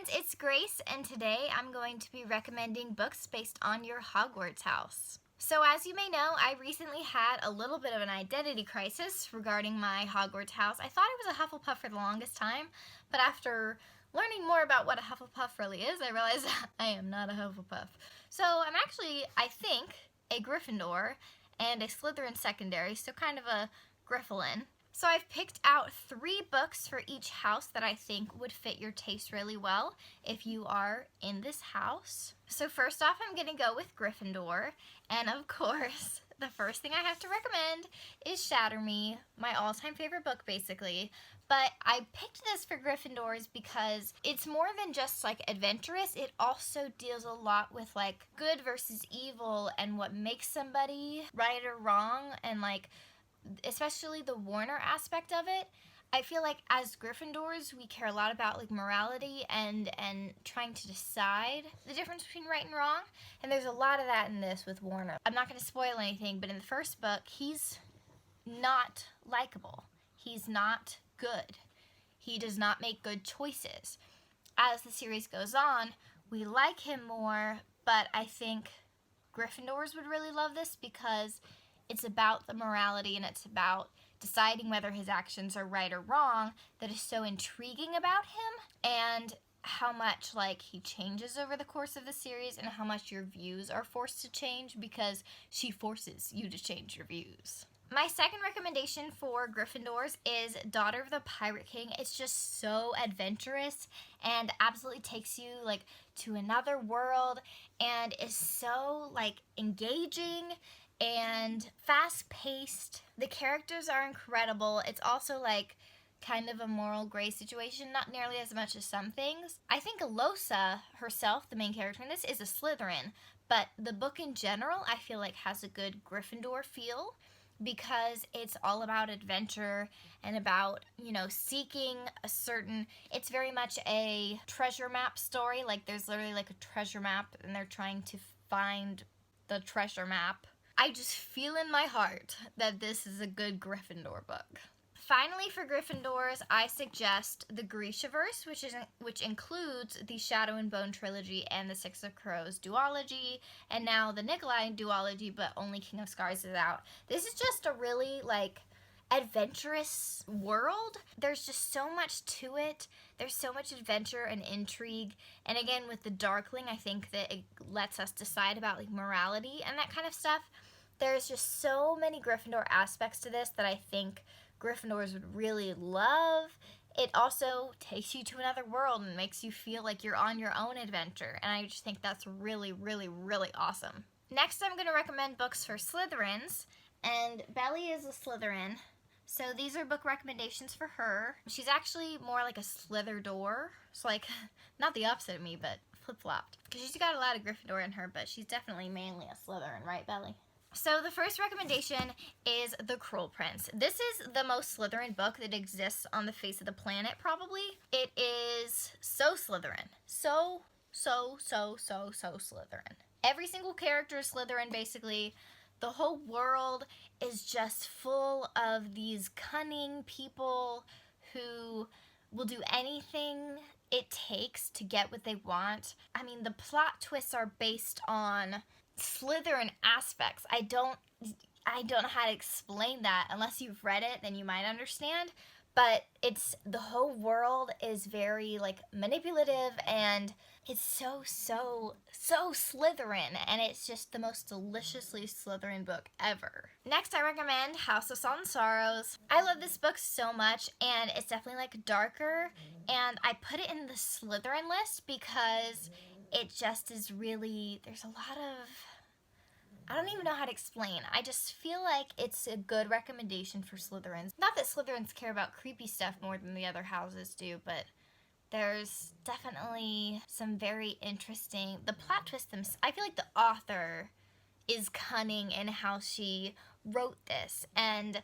friends, it's Grace, and today I'm going to be recommending books based on your Hogwarts house. So as you may know, I recently had a little bit of an identity crisis regarding my Hogwarts house. I thought I was a Hufflepuff for the longest time, but after learning more about what a Hufflepuff really is, I realized I am not a Hufflepuff. So I'm actually, I think, a Gryffindor and a Slytherin secondary, so kind of a Gryffalin. So I've picked out 3 books for each house that I think would fit your taste really well if you are in this house. So first off, I'm going to go with Gryffindor, and of course, the first thing I have to recommend is Shatter Me, my all-time favorite book basically. But I picked this for Gryffindors because it's more than just like adventurous. It also deals a lot with like good versus evil and what makes somebody right or wrong, and like especially the Warner aspect of it. I feel like as Gryffindors, we care a lot about like morality and trying to decide the difference between right and wrong. And there's a lot of that in this with Warner. I'm not going to spoil anything, but in the first book, he's not likable. He's not good. He does not make good choices. As the series goes on, we like him more, but I think Gryffindors would really love this because it's about the morality and it's about deciding whether his actions are right or wrong that is so intriguing about him, and how much like he changes over the course of the series and how much your views are forced to change because she forces you to change your views. My second recommendation for Gryffindors is Daughter of the Pirate King. It's just so adventurous and absolutely takes you like to another world and is so like engaging and fast-paced. The characters are incredible. It's also like kind of a moral gray situation, not nearly as much as some things. I think Alosa herself, the main character in this, is a Slytherin, but the book in general I feel like has a good Gryffindor feel because it's all about adventure and about, you know, seeking a certain, it's very much a treasure map story. Like there's literally like a treasure map and they're trying to find the treasure map. I just feel in my heart that this is a good Gryffindor book. Finally, for Gryffindors, I suggest the Grishaverse, which includes the Shadow and Bone trilogy and the Six of Crows duology, and now the Nikolai duology, but only King of Scars is out. This is just a really like adventurous world. There's just so much to it. There's so much adventure and intrigue, and again with the Darkling, I think that it lets us decide about like morality and that kind of stuff. There's just so many Gryffindor aspects to this that I think Gryffindors would really love. It also takes you to another world and makes you feel like you're on your own adventure, and I just think that's really, really, really awesome. Next, I'm going to recommend books for Slytherins, and Belly is a Slytherin, so these are book recommendations for her. She's actually more like a Slitherdor, so like, not the opposite of me, but flip-flopped. Because she's got a lot of Gryffindor in her, but she's definitely mainly a Slytherin, right, Belly? So the first recommendation is The Cruel Prince. This is the most Slytherin book that exists on the face of the planet, probably. It is so Slytherin. So Slytherin. Every single character is Slytherin, basically. The whole world is just full of these cunning people who will do anything it takes to get what they want. I mean, the plot twists are based on Slytherin aspects. I don't know how to explain that. Unless you've read it, then you might understand. But it's, the whole world is very like manipulative, and it's so Slytherin, and it's just the most deliciously Slytherin book ever. Next, I recommend House of Salt and Sorrows. I love this book so much, and it's definitely like darker, and I put it in the Slytherin list because it just is really, there's a lot of, I don't even know how to explain. I just feel like it's a good recommendation for Slytherins. Not that Slytherins care about creepy stuff more than the other houses do, but there's definitely some very interesting, the plot twists, I feel like the author is cunning in how she wrote this, and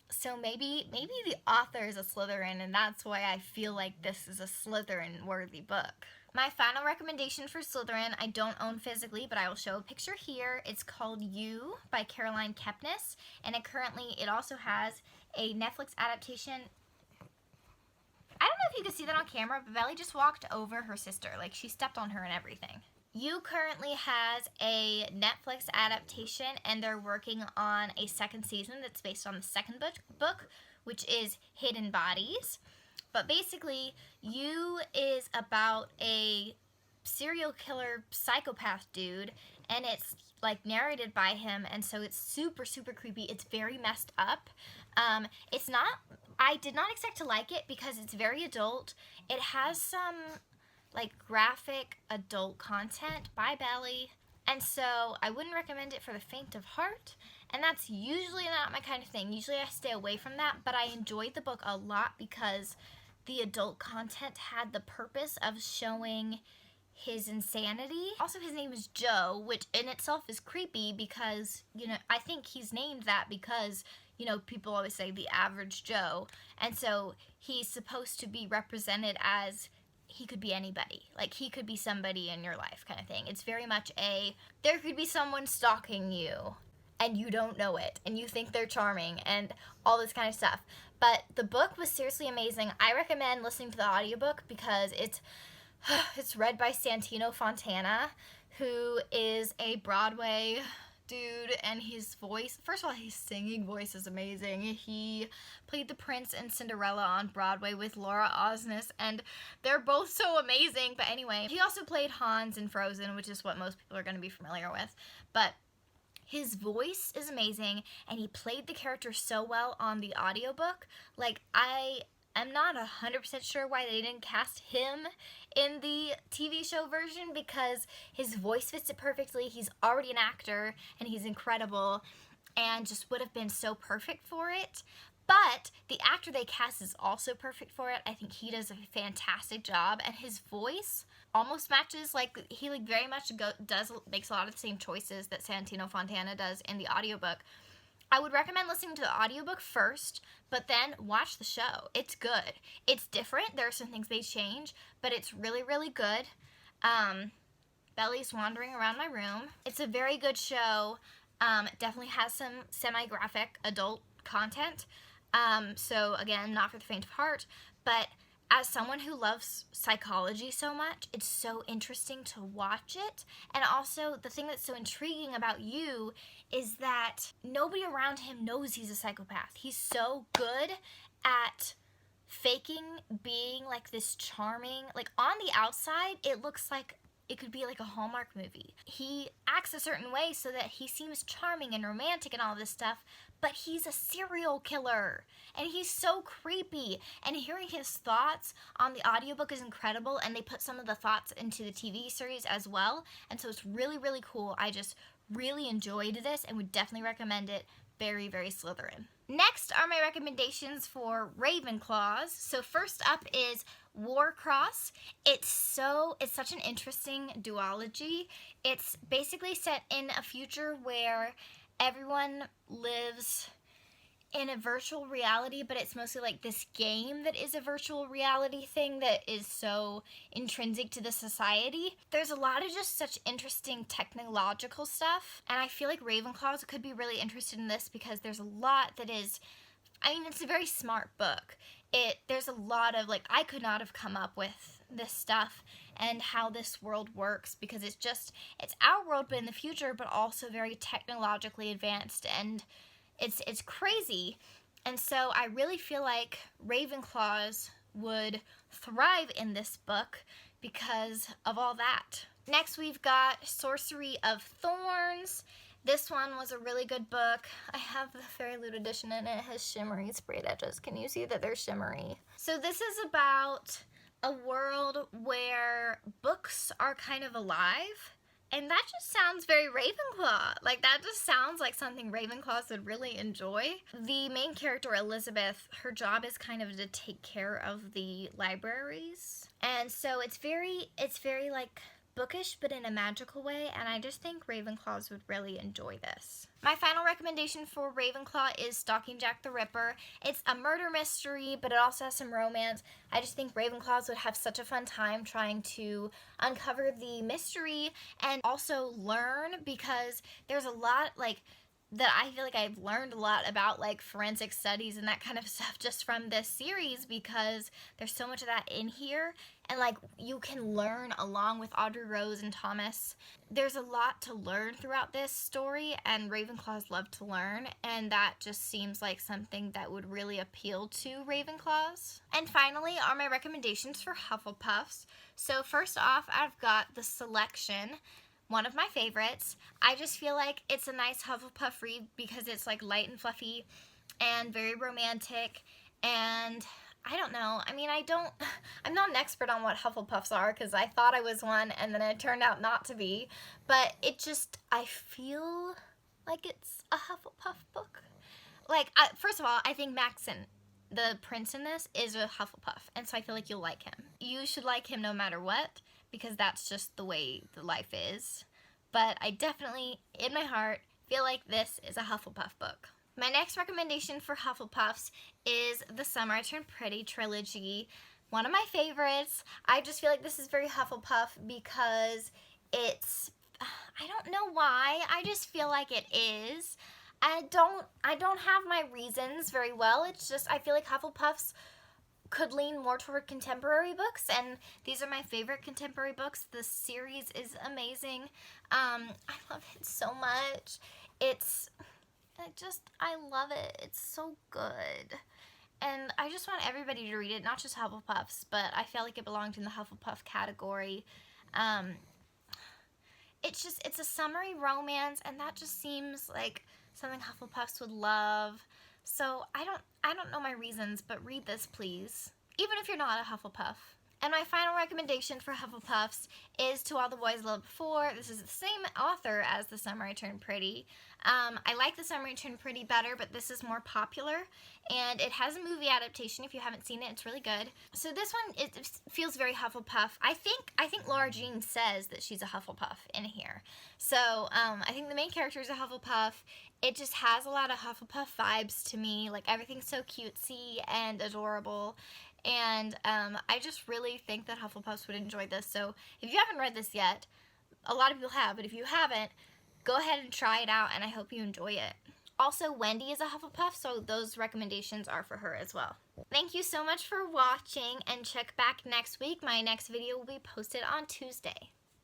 so maybe the author is a Slytherin, and that's why I feel like this is a Slytherin-worthy book. My final recommendation for Slytherin, I don't own physically, but I will show a picture here. It's called You by Caroline Kepnes, and it also has a Netflix adaptation I don't know if you can see that on camera, but Belly just walked over her sister. Like, she stepped on her and everything. You currently has a Netflix adaptation, and they're working on a second season that's based on the second book, which is Hidden Bodies. But basically, You is about a serial killer psychopath dude, and it's like narrated by him, and so it's super, super creepy. It's very messed up. It's not, I did not expect to like it because it's very adult. It has some like graphic adult content by Belly, and so I wouldn't recommend it for the faint of heart, and that's usually not my kind of thing. Usually I stay away from that, but I enjoyed the book a lot because the adult content had the purpose of showing his insanity. Also, his name is Joe, which in itself is creepy because, you know, I think he's named that because, you know, people always say the average Joe, and so he's supposed to be represented as he could be anybody. Like, he could be somebody in your life kind of thing. It's very much there could be someone stalking you and you don't know it and you think they're charming and all this kind of stuff. But the book was seriously amazing. I recommend listening to the audiobook because it's read by Santino Fontana, who is a Broadway dude, and his voice, first of all, his singing voice is amazing. He played the prince in Cinderella on Broadway with Laura Osnes, and they're both so amazing. But anyway, he also played Hans in Frozen, which is what most people are going to be familiar with. But his voice is amazing, and he played the character so well on the audiobook. Like, I'm not 100% sure why they didn't cast him in the TV show version because his voice fits it perfectly. He's already an actor and he's incredible and just would have been so perfect for it. But the actor they cast is also perfect for it. I think he does a fantastic job, and his voice almost matches, like, he like very much makes a lot of the same choices that Santino Fontana does in the audiobook. I would recommend listening to the audiobook first, but then watch the show. It's good. It's different. There are some things they change, but it's really, really good. Belly's wandering around my room. It's a very good show. It definitely has some semi-graphic adult content. So again, not for the faint of heart, but as someone who loves psychology so much, it's so interesting to watch it. And also, the thing that's so intriguing about You is that nobody around him knows he's a psychopath. He's so good at faking being like this charming, like on the outside, it looks like it could be like a Hallmark movie. He acts a certain way so that he seems charming and romantic and all this stuff, but he's a serial killer, and he's so creepy, and hearing his thoughts on the audiobook is incredible, and they put some of the thoughts into the TV series as well, and so it's really, really cool. I just really enjoyed this and would definitely recommend it. Very, very Slytherin. Next are my recommendations for Ravenclaws. So first up is Warcross. It's such an interesting duology. It's basically set in a future where everyone lives in a virtual reality, but it's mostly like this game that is a virtual reality thing that is so intrinsic to the society. There's a lot of just such interesting technological stuff, and I feel like Ravenclaws could be really interested in this because there's a lot that is, I mean, it's a very smart book. There's a lot of, like, I could not have come up with this stuff and how this world works because it's our world but in the future, but also very technologically advanced, and it's crazy. And so I really feel like Ravenclaws would thrive in this book because of all that. Next we've got Sorcery of Thorns. This one was a really good book. I have the Fairy Loot edition and it has shimmery sprayed edges. Can you see that they're shimmery? So this is about a world where books are kind of alive. And that just sounds very Ravenclaw. Like, that just sounds like something Ravenclaws would really enjoy. The main character, Elizabeth, her job is kind of to take care of the libraries. And so it's very like bookish, but in a magical way, and I just think Ravenclaws would really enjoy this. My final recommendation for Ravenclaw is Stalking Jack the Ripper. It's a murder mystery, but it also has some romance. I just think Ravenclaws would have such a fun time trying to uncover the mystery and also learn, because there's a lot, like, that I feel like I've learned a lot about, like, forensic studies and that kind of stuff just from this series, because there's so much of that in here, and, like, you can learn along with Audrey Rose and Thomas. There's a lot to learn throughout this story, and Ravenclaws love to learn, and that just seems like something that would really appeal to Ravenclaws. And finally are my recommendations for Hufflepuffs. So first off, I've got The Selection, one of my favorites. I just feel like it's a nice Hufflepuff read because it's like light and fluffy and very romantic, and I don't know. I mean, I'm not an expert on what Hufflepuffs are because I thought I was one and then it turned out not to be, but I feel like it's a Hufflepuff book. Like, first of all, I think Maxon, the prince in this, is a Hufflepuff, and so I feel like you'll like him. You should like him no matter what, because that's just the way the life is. But I definitely, in my heart, feel like this is a Hufflepuff book. My next recommendation for Hufflepuffs is the Summer I Turned Pretty trilogy. One of my favorites. I just feel like this is very Hufflepuff because it's, I don't know why, I just feel like it is. I don't have my reasons very well. It's just, I feel like Hufflepuffs could lean more toward contemporary books, and these are my favorite contemporary books. The series is amazing. I love it so much. I love it. It's so good. And I just want everybody to read it, not just Hufflepuffs, but I feel like it belonged in the Hufflepuff category. It's a summery romance, and that just seems like something Hufflepuffs would love. So I don't know my reasons, but read this, please, even if you're not a Hufflepuff. And my final recommendation for Hufflepuffs is To All the Boys Loved Before. This is the same author as The Summer I Turned Pretty. I like The Summer I Turned Pretty better, but this is more popular, and it has a movie adaptation. If you haven't seen it, it's really good. So this one, it feels very Hufflepuff. I think Laura Jean says that she's a Hufflepuff in here. So I think the main character is a Hufflepuff. It just has a lot of Hufflepuff vibes to me. Like, everything's so cutesy and adorable. And I just really think that Hufflepuffs would enjoy this. So if you haven't read this yet, a lot of people have, but if you haven't, go ahead and try it out, and I hope you enjoy it. Also, Wendy is a Hufflepuff, so those recommendations are for her as well. Thank you so much for watching, and check back next week. My next video will be posted on Tuesday.